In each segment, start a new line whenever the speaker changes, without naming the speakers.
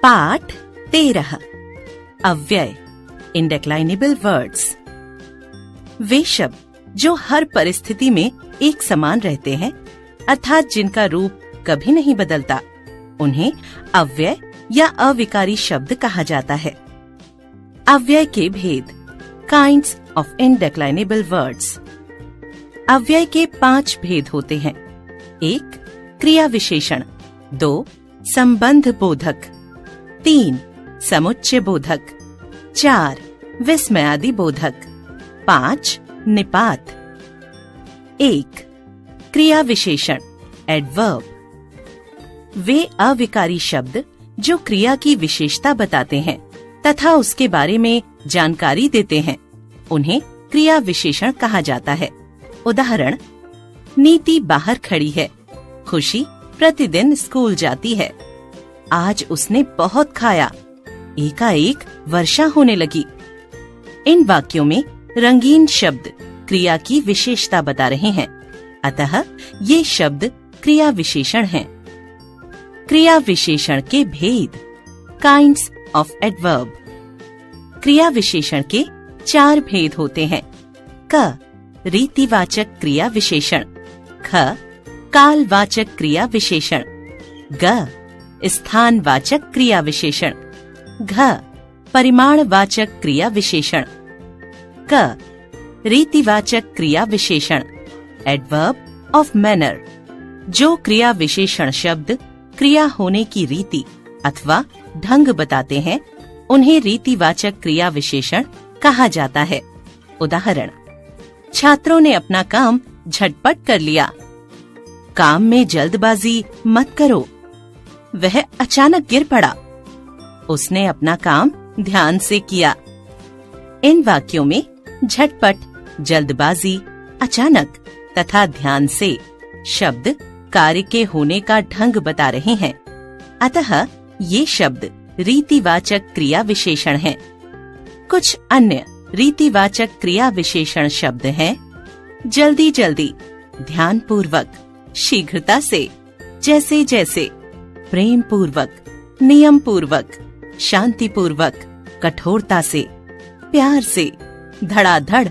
पाठ 13 अव्यय इंडेक्लाइनेबल वर्ड्स। वे शब्द जो हर परिस्थिति में एक समान रहते हैं, अर्थात जिनका रूप कभी नहीं बदलता, उन्हें अव्यय या अविकारी शब्द कहा जाता है। अव्यय के भेद, काइंड्स ऑफ इंडेक्लाइनेबल वर्ड्स। अव्यय के 5 भेद होते हैं। 1 क्रिया विशेषण, 2 संबंध बोधक, 3 समुच्चय बोधक, 4 विस्मयादि बोधक, 5 निपात। 1 क्रिया विशेषण एडवर्ब। वे अविकारी शब्द जो क्रिया की विशेषता बताते हैं तथा उसके बारे में जानकारी देते हैं, उन्हें क्रिया विशेषण कहा जाता है। उदाहरण, नीति बाहर खड़ी है, खुशी प्रतिदिन स्कूल जाती है, आज उसने बहुत खाया, एकाएक वर्षा होने लगी। इन वाक्यों में रंगीन शब्द क्रिया की विशेषता बता रहे हैं, अतः ये शब्द क्रिया विशेषण हैं। क्रिया विशेषण के भेद, काइंड्स ऑफ एडवर्ब। क्रिया विशेषण के 4 भेद होते हैं। क रीतिवाचक क्रिया विशेषण, ख कालवाचक क्रिया विशेषण, ग स्थानवाचक क्रिया विशेषण, घ परिमाणवाचक क्रिया विशेषण, क रीतिवाचक क्रिया विशेषण एडवर्ब ऑफ मैनर। जो क्रिया विशेषण शब्द क्रिया होने की रीति अथवा ढंग बताते हैं, उन्हें रीतिवाचक क्रिया विशेषण कहा जाता है। उदाहरण, छात्रों ने अपना काम झटपट कर लिया, काम में जल्दबाजी मत करो, वह अचानक गिर पड़ा, उसने अपना काम ध्यान से किया। इन वाक्यों में झटपट, जल्दबाजी, अचानक तथा ध्यान से शब्द कार्य के होने का ढंग बता रहे हैं, अतः ये शब्द रीतिवाचक क्रिया विशेषण हैं। कुछ अन्य रीतिवाचक क्रिया विशेषण शब्द हैं जल्दी जल्दी, ध्यानपूर्वक, शीघ्रता से, जैसे जैसे, प्रेम पूर्वक, नियम पूर्वक, शांति पूर्वक, कठोरता से, प्यार से, धड़ाधड़,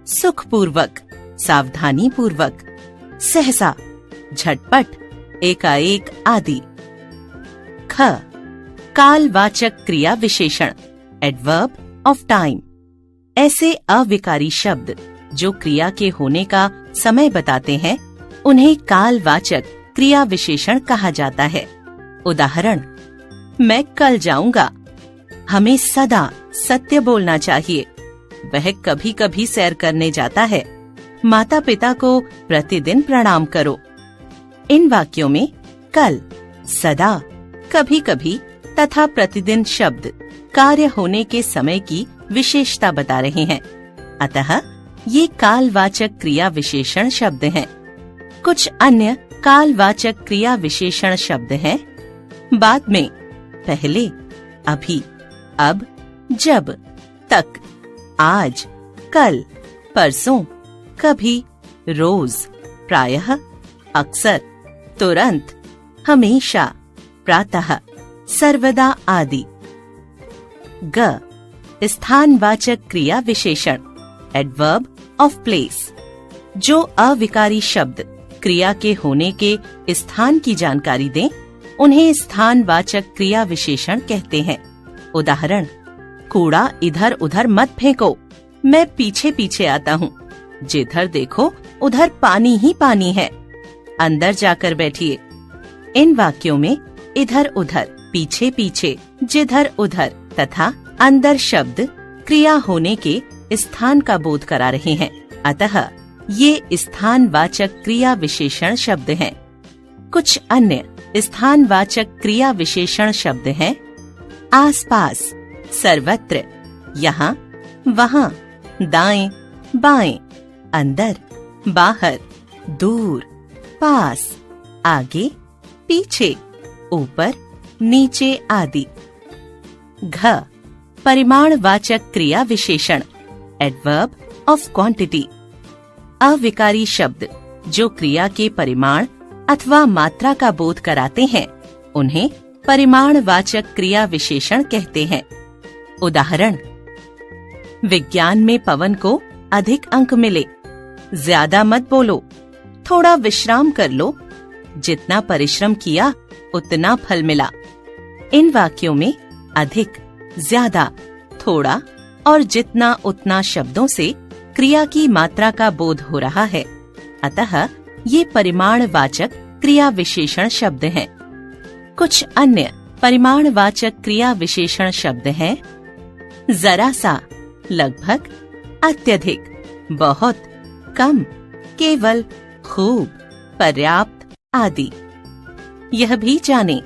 सुख पूर्वक, सावधानी पूर्वक, सहसा, झटपट, एकाएक आदि। ख कालवाचक क्रिया विशेषण एडवर्ब ऑफ टाइम। ऐसे अविकारी शब्द जो क्रिया के होने का समय बताते हैं, उन्हें कालवाचक क्रिया विशेषण कहा जाता है। उदाहरण, मैं कल जाऊंगा, हमें सदा सत्य बोलना चाहिए, वह कभी कभी सैर करने जाता है, माता पिता को प्रतिदिन प्रणाम करो। इन वाक्यों में कल, सदा, कभी कभी तथा प्रतिदिन शब्द कार्य होने के समय की विशेषता बता रहे हैं, अतः ये कालवाचक क्रिया विशेषण शब्द हैं। कुछ अन्य कालवाचक क्रिया विशेषण शब्द हैं बाद में, पहले, अभी, अब, जब, तक, आज, कल, परसों, कभी, रोज, प्रायः, अक्सर, तुरंत, हमेशा, प्रातः, सर्वदा आदि। ग स्थानवाचक क्रिया विशेषण एडवर्ब ऑफ प्लेस। जो अविकारी शब्द क्रिया के होने के स्थान की जानकारी दें, उन्हें स्थानवाचक क्रिया विशेषण कहते हैं। उदाहरण, कूड़ा इधर उधर मत फेंको, मैं पीछे पीछे आता हूँ, जिधर देखो उधर पानी ही पानी है, अंदर जाकर बैठिए। इन वाक्यों में इधर उधर, पीछे पीछे, जिधर उधर तथा अंदर शब्द क्रिया होने के स्थान का बोध करा रहे हैं, अतः ये स्थानवाचक क्रिया विशेषण शब्द हैं। कुछ अन्य स्थानवाचक क्रिया विशेषण शब्द हैं आसपास, सर्वत्र, यहाँ, वहाँ, दाएं, बाएं, अंदर, बाहर, दूर, पास, आगे, पीछे, ऊपर, नीचे आदि। घ परिमाणवाचक क्रिया विशेषण एडवर्ब ऑफ क्वांटिटी। अविकारी शब्द जो क्रिया के परिमाण अथवा मात्रा का बोध कराते हैं, उन्हें परिमाणवाचक क्रिया विशेषण कहते हैं। उदाहरण, विज्ञान में पवन को अधिक अंक मिले, ज्यादा मत बोलो, थोड़ा विश्राम कर लो, जितना परिश्रम किया उतना फल मिला। इन वाक्यों में अधिक, ज्यादा, थोड़ा और जितना उतना शब्दों से क्रिया की मात्रा का बोध हो रहा है, अतः ये परिमाणवाचक क्रिया विशेषण शब्द हैं। कुछ अन्य परिमाणवाचक क्रिया विशेषण शब्द हैं जरा सा, लगभग, अत्यधिक, बहुत, कम, केवल, खूब, पर्याप्त आदि। यह भी जानें,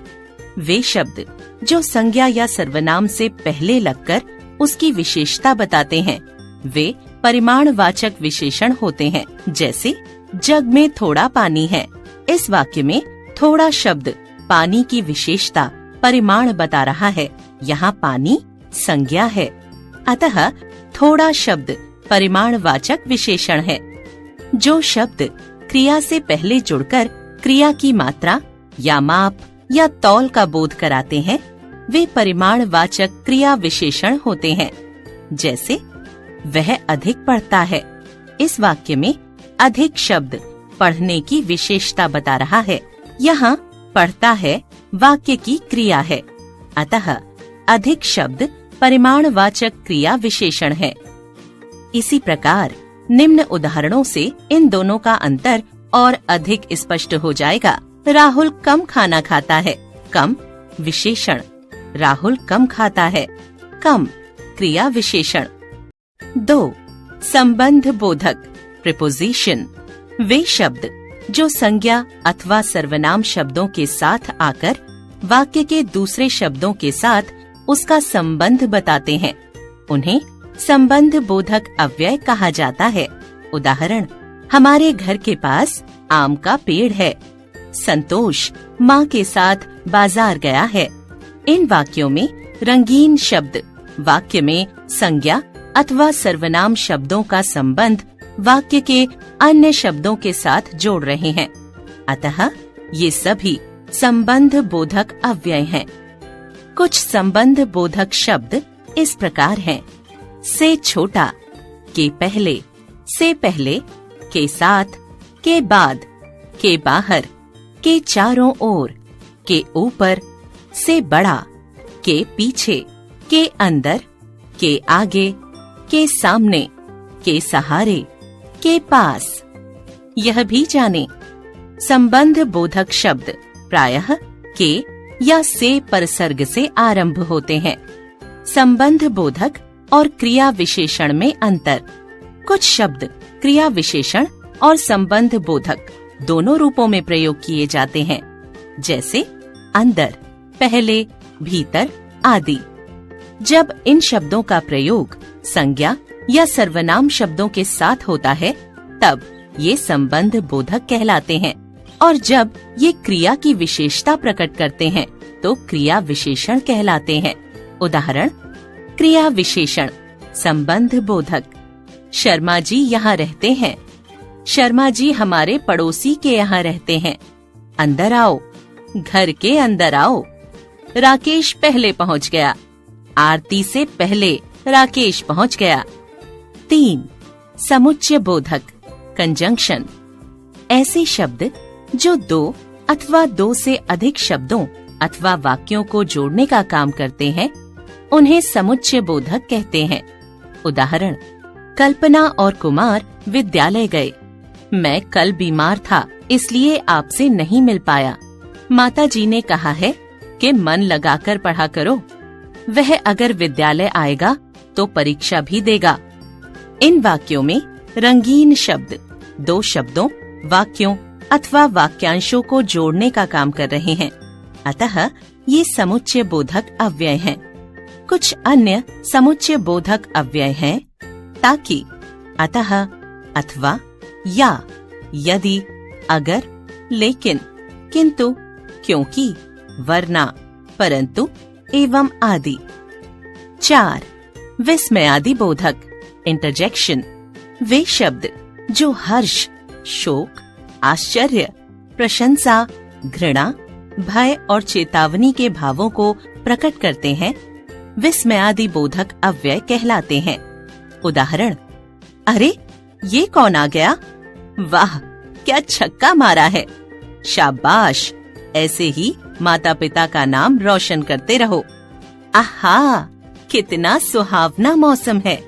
वे शब्द जो संज्ञा या सर्वनाम से पहले लगकर उसकी विशेषता बताते हैं, वे परिमाणवाचक विशेषण होते हैं। जैसे जग में थोड़ा पानी है, इस वाक्य में थोड़ा शब्द पानी की विशेषता, परिमाण बता रहा है। यहाँ पानी संज्ञा है, अतः थोड़ा शब्द परिमाणवाचक विशेषण है। जो शब्द क्रिया से पहले जुड़कर क्रिया की मात्रा या माप या तौल का बोध कराते हैं, वे परिमाणवाचक क्रिया विशेषण होते हैं। जैसे वह अधिक पढ़ता है, इस वाक्य में अधिक शब्द पढ़ने की विशेषता बता रहा है। यहाँ पढ़ता है वाक्य की क्रिया है, अतः अधिक शब्द परिमाणवाचक क्रिया विशेषण है। इसी प्रकार निम्न उदाहरणों से इन दोनों का अंतर और अधिक स्पष्ट हो जाएगा। राहुल कम खाना खाता है, कम विशेषण, राहुल कम खाता है, कम क्रिया विशेषण। 2. संबंध बोधक प्रीपोजिशन, वे शब्द जो संज्ञा अथवा सर्वनाम शब्दों के साथ आकर वाक्य के दूसरे शब्दों के साथ उसका संबंध बताते हैं, उन्हें संबंध बोधक अव्यय कहा जाता है। उदाहरण, हमारे घर के पास आम का पेड़ है, संतोष माँ के साथ बाजार गया है। इन वाक्यों में रंगीन शब्द वाक्य में संज्ञा अथवा सर्वनाम शब्दों का संबंध वाक्य के अन्य शब्दों के साथ जोड़ रहे हैं, अतः ये सभी संबंध बोधक अव्यय हैं। कुछ संबंध बोधक शब्द इस प्रकार हैं: से छोटा, के पहले, से पहले, के साथ, के बाद, के बाहर, के चारों ओर, के ऊपर, से बड़ा, के पीछे, के अंदर, के आगे, के सामने, के सहारे, के पास। यह भी जानें, संबंध बोधक शब्द प्रायः के या से परसर्ग से आरंभ होते हैं। संबंध बोधक और क्रिया विशेषण में अंतर। कुछ शब्द क्रिया विशेषण और संबंध बोधक दोनों रूपों में प्रयोग किए जाते हैं, जैसे अंदर, पहले, भीतर आदि। जब इन शब्दों का प्रयोग संज्ञा या सर्वनाम शब्दों के साथ होता है, तब ये संबंध बोधक कहलाते हैं, और जब ये क्रिया की विशेषता प्रकट करते हैं तो क्रिया विशेषण कहलाते हैं। उदाहरण, क्रिया विशेषण संबंध बोधक, शर्मा जी यहाँ रहते हैं, शर्मा जी हमारे पड़ोसी के यहाँ रहते हैं। अंदर आओ, घर के अंदर आओ, राकेश पहले पहुँच गया, आरती से पहले राकेश पहुँच गया। 3. समुच्चय बोधक कंजंक्शन, ऐसे शब्द जो दो अथवा दो से अधिक शब्दों अथवा वाक्यों को जोड़ने का काम करते हैं, उन्हें समुच्चय बोधक कहते हैं। उदाहरण, कल्पना और कुमार विद्यालय गए, मैं कल बीमार था इसलिए आपसे नहीं मिल पाया। माताजी ने कहा है कि मन लगाकर पढ़ा करो, वह अगर विद्यालय आएगा तो परीक्षा भी देगा। इन वाक्यों में रंगीन शब्द दो शब्दों, वाक्यों अथवा वाक्यांशों को जोड़ने का काम कर रहे हैं, अतः ये समुच्चय बोधक अव्यय हैं। कुछ अन्य समुच्चय बोधक अव्यय हैं ताकि, अतः, अथवा, या, यदि, अगर, लेकिन, किंतु, क्योंकि, वरना, परंतु, एवं आदि। 4. विस्मयादि बोधक इंटरजेक्शन, वे शब्द जो हर्ष, शोक, आश्चर्य, प्रशंसा, घृणा, भय और चेतावनी के भावों को प्रकट करते हैं, विस्मयादि बोधक अव्यय कहलाते हैं। उदाहरण, अरे ये कौन आ गया? वाह, क्या छक्का मारा है! शाबाश! ऐसे ही माता पिता का नाम रोशन करते रहो। आहा, कितना सुहावना मौसम है!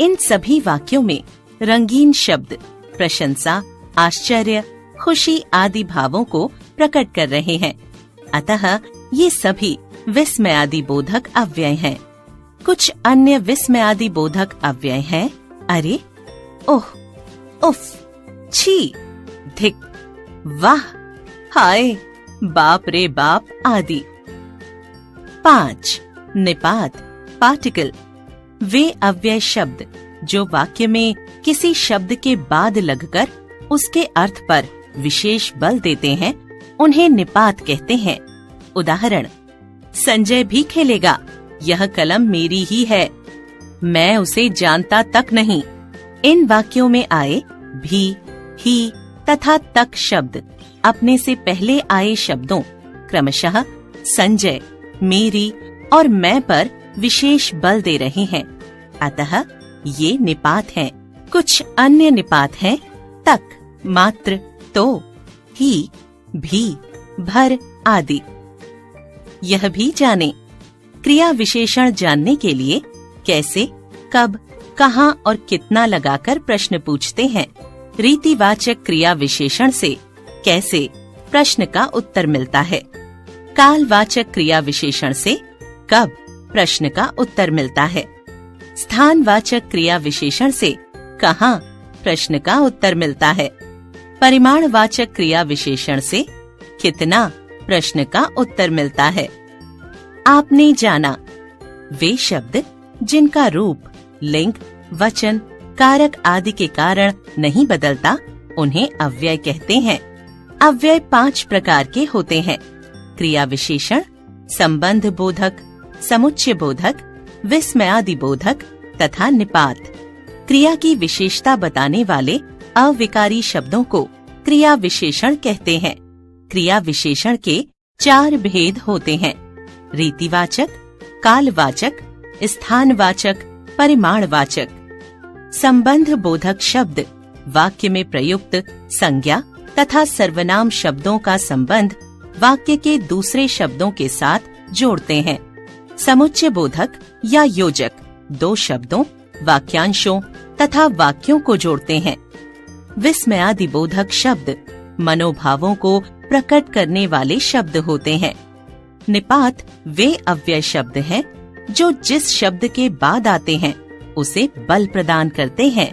इन सभी वाक्यों में रंगीन शब्द प्रशंसा, आश्चर्य, खुशी आदि भावों को प्रकट कर रहे हैं। अतः ये सभी विस्मयादि बोधक अव्यय हैं। कुछ अन्य विस्मयादि बोधक अव्यय हैं। अरे, ओह, उफ, छी, धिक, वाह, हाय, बाप रे बाप आदि। 5. निपात, पार्टिकल, वे अव्यय शब्द जो वाक्य में किसी शब्द के बाद लगकर उसके अर्थ पर विशेष बल देते हैं, उन्हें निपात कहते हैं। उदाहरण, संजय भी खेलेगा, यह कलम मेरी ही है, मैं उसे जानता तक नहीं। इन वाक्यों में आए भी, ही तथा तक शब्द अपने से पहले आए शब्दों क्रमशः संजय, मेरी और मैं पर विशेष बल दे रहे हैं। अतः ये निपात हैं। कुछ अन्य निपात हैं तक, मात्र, तो, ही, भी, भर आदि। यह भी जाने, क्रिया विशेषण जानने के लिए कैसे, कब, कहाँ और कितना लगाकर प्रश्न पूछते हैं। रीतिवाचक क्रिया विशेषण से कैसे प्रश्न का उत्तर मिलता है। कालवाचक क्रिया विशेषण से कब प्रश्न का उत्तर मिलता है। स्थानवाचक क्रिया विशेषण से कहाँ प्रश्न का उत्तर मिलता है। परिमाणवाचक क्रिया विशेषण से कितना प्रश्न का उत्तर मिलता है। आपने जाना, वे शब्द जिनका रूप, लिंग, वचन, कारक आदि के कारण नहीं बदलता, उन्हें अव्यय कहते हैं। अव्यय 5 प्रकार के होते हैं: क्रिया विशेषण, संबंध बोधक, समुच्चय बोधक, विस्मयादि बोधक तथा निपात। क्रिया की विशेषता बताने वाले अविकारी शब्दों को क्रिया विशेषण कहते हैं। क्रिया विशेषण के 4 भेद होते हैं: रीतिवाचक, कालवाचक, स्थानवाचक, परिमाणवाचक। संबंध बोधक शब्द वाक्य में प्रयुक्त संज्ञा तथा सर्वनाम शब्दों का संबंध वाक्य के दूसरे शब्दों के साथ जोड़ते हैं। समुच्चय बोधक या योजक 2 शब्दों, वाक्यांशों तथा वाक्यों को जोड़ते हैं। विस्मयादि बोधक शब्द मनोभावों को प्रकट करने वाले शब्द होते हैं। निपात वे अव्यय शब्द हैं जो जिस शब्द के बाद आते हैं उसे बल प्रदान करते हैं।